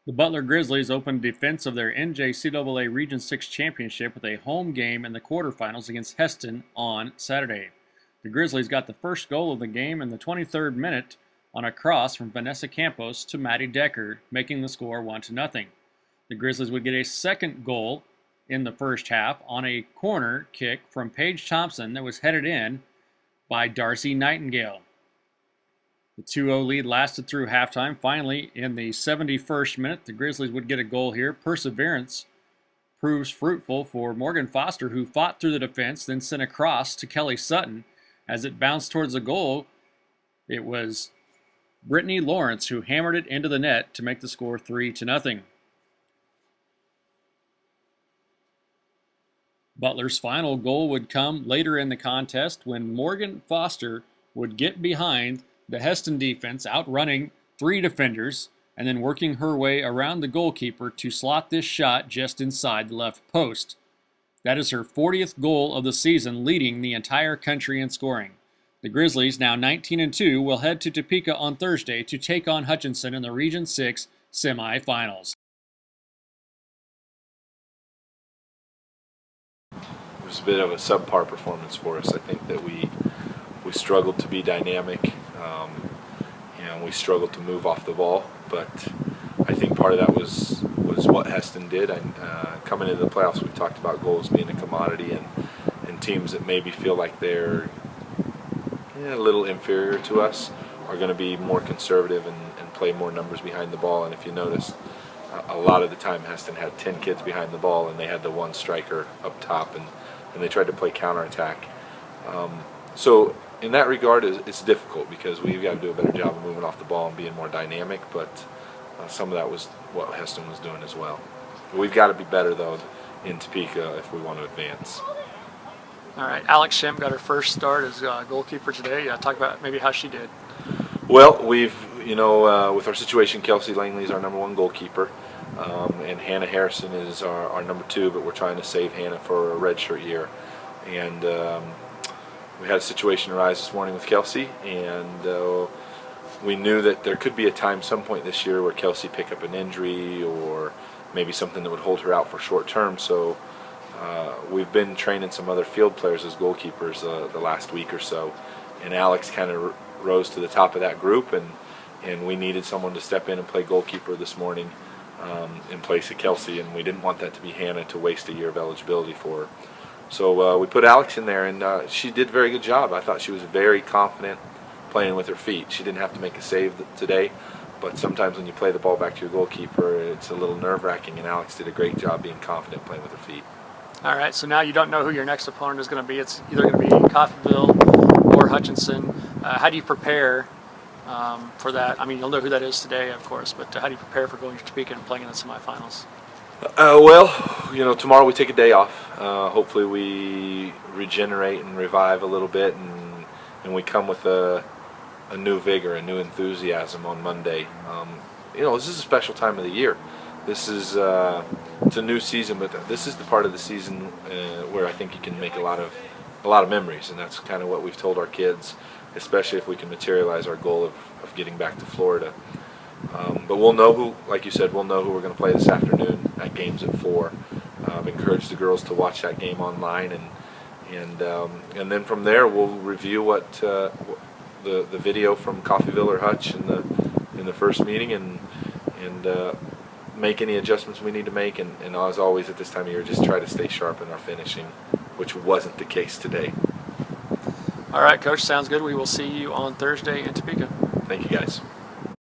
The Butler Grizzlies opened defense of their NJCAA Region VI Championship with a home game in the quarterfinals against Hesston on Saturday. The Grizzlies got the first goal of the game in the 23rd minute on a cross from Vanessa Campos to Maddie Decker, making the score 1-0. The Grizzlies would get a second goal in the first half on a corner kick from Paige Thompson that was headed in by Darcy Nightingale. The 2-0 lead lasted through halftime. Finally, in the 71st minute, the Grizzlies would get a goal here. Perseverance proves fruitful for Morgan Foster, who fought through the defense, then sent a cross to Kelly Sutton. As it bounced towards the goal, it was Brittany Lawrence who hammered it into the net to make the score 3-0. Butler's final goal would come later in the contest when Morgan Foster would get behind the Hesston defense, outrunning 3 defenders, and then working her way around the goalkeeper to slot this shot just inside the left post. That is her 40th goal of the season, leading the entire country in scoring. The Grizzlies, now 19-2, will head to Topeka on Thursday to take on Hutchinson in the Region VI semifinals. It was a bit of a subpar performance for us. I think that we struggled to be dynamic, and we struggled to move off the ball. But I think part of that was what Hesston did. Coming into the playoffs, we've talked about goals being a commodity, and teams that maybe feel like they're a little inferior to us are going to be more conservative and play more numbers behind the ball. And if you notice, a lot of the time Hesston had 10 kids behind the ball, and they had the one striker up top, and they tried to play counterattack. So in that regard, it's difficult because we've got to do a better job of moving off the ball and being more dynamic, but some of that was what Hesston was doing as well. We've got to be better, though, in Topeka if we want to advance. All right, Alex Shem got her first start as goalkeeper today. Talk about maybe how she did. Well, we've, with our situation, Kelsey Langley is our #1 goalkeeper, and Hannah Harrison is our #2, but we're trying to save Hannah for a redshirt year. And we had a situation arise this morning with Kelsey, and we knew that there could be a time some point this year where Kelsey pick up an injury or maybe something that would hold her out for short term. So we've been training some other field players as goalkeepers the last week or so, and Alex kind of rose to the top of that group, and we needed someone to step in and play goalkeeper this morning in place of Kelsey, and we didn't want that to be Hannah to waste a year of eligibility for her. So we put Alex in there, and she did a very good job. I thought she was very confident playing with her feet. She didn't have to make a save today, but sometimes when you play the ball back to your goalkeeper, it's a little nerve-wracking, and Alex did a great job being confident playing with her feet. All right, so now you don't know who your next opponent is going to be. It's either going to be Coffeyville or Hutchinson. How do you prepare for that? I mean, you'll know who that is today, of course, but how do you prepare for going to Topeka and playing in the semifinals? Well, tomorrow we take a day off. Hopefully we regenerate and revive a little bit, and we come with a new vigor, a new enthusiasm on Monday. This is a special time of the year. This is it's a new season, but this is the part of the season where I think you can make a lot of memories, and that's kind of what we've told our kids, especially if we can materialize our goal of getting back to Florida. But we'll know who, like you said, we're going to play this afternoon. That game's at 4. I've encouraged the girls to watch that game online, and then from there we'll review what the video from Coffeyville or Hutch in the first meeting, and make any adjustments we need to make, and as always at this time of year, just try to stay sharp in our finishing, which wasn't the case today. All right, Coach, sounds good. We will see you on Thursday in Topeka. Thank you, guys.